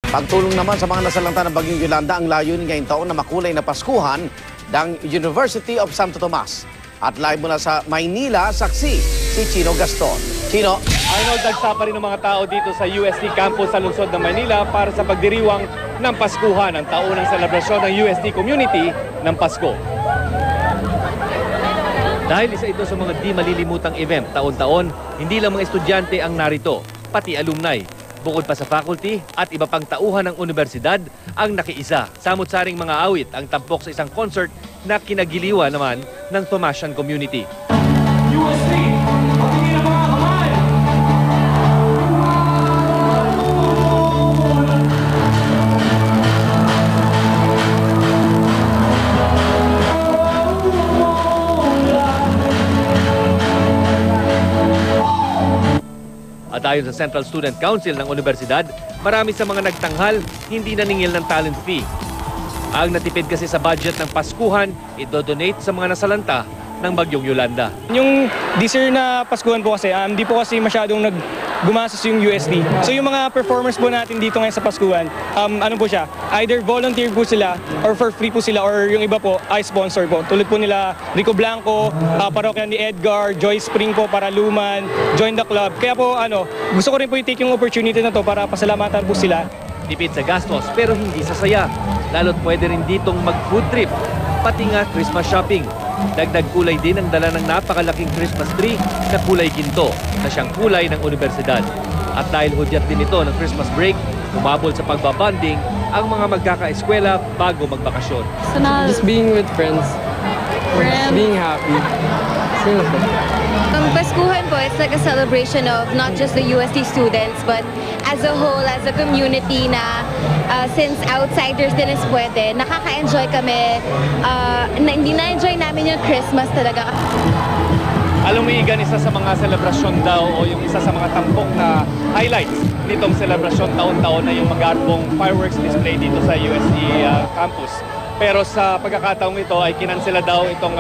Pagtulong naman sa mga nasalanta ng Bagyong Yolanda ang layunin ngayong taon na makulay na Paskuhan ng University of Santo Tomas. At live mula sa Maynila, saksi si Chino Gaston. Chino. Arnold, nagsa pa rin ng mga tao dito sa UST campus sa lungsod ng Maynila para sa pagdiriwang ng Paskuhan, ang taunang selebrasyon ng UST community ng Pasko. Dahil isa ito sa mga di malilimutang event taon-taon, hindi lang mga estudyante ang narito, pati alumni. Bukod pa sa faculty at iba pang tauhan ng universidad ang nakiisa. Samot-saring mga awit ang tampok sa isang concert na kinagiliwa naman ng Tomasian community. UST, patingin ang mga kamay! At ayon sa Central Student Council ng Universidad, marami sa mga nagtanghal hindi naningil ng talent fee. Ang natipid kasi sa budget ng Paskuhan, idodonate sa mga nasalanta ng Bagyong Yolanda. Yung this year na Paskuhan po kasi, di po kasi masyadong gumastos yung USD. So yung mga performers po natin dito ngayon sa Paskuhan, ano po siya, either volunteer po sila or for free po sila or yung iba po ay sponsor po. Tulad po nila Rico Blanco, parokya ni Edgar, Joy Spring po para Luman, Join the Club. Kaya po gusto ko rin po i-take yung opportunity na to para pasalamatan po sila. Tipid sa gastos pero hindi sa saya. Lalo't pwede rin ditong mag-food trip, pati nga Christmas shopping. Dagdag kulay din ang dala ng napakalaking Christmas tree na kulay ginto na siyang kulay ng universidad. At dahil hudyat din ito ng Christmas break, umabol sa pagbabanding ang mga magkakaeskwela bago magbakasyon. Just being with friends. Being happy. Paskuhan po, it's like a celebration of not just the UST students but as a whole, as a community na since outsiders din is pwede, nakaka-enjoy kami. Hindi na-enjoy namin yung Christmas talaga. Alam mo, Igan, isa sa mga selebrasyon daw o yung isa sa mga tampok na highlights nitong selebrasyon taon-taon na yung mag-aarbong fireworks display dito sa UST campus. Pero sa pagkakataong ito ay kinansela daw itong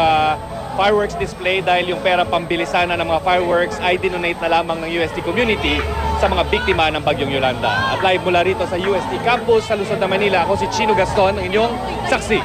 fireworks display dahil yung pera pambili sana ng mga fireworks ay dinonate na lamang ng UST community sa mga biktima ng Bagyong Yolanda. At live mula rito sa UST campus sa lungsod ng Manila, ako si Chino Gaston, ang inyong saksi.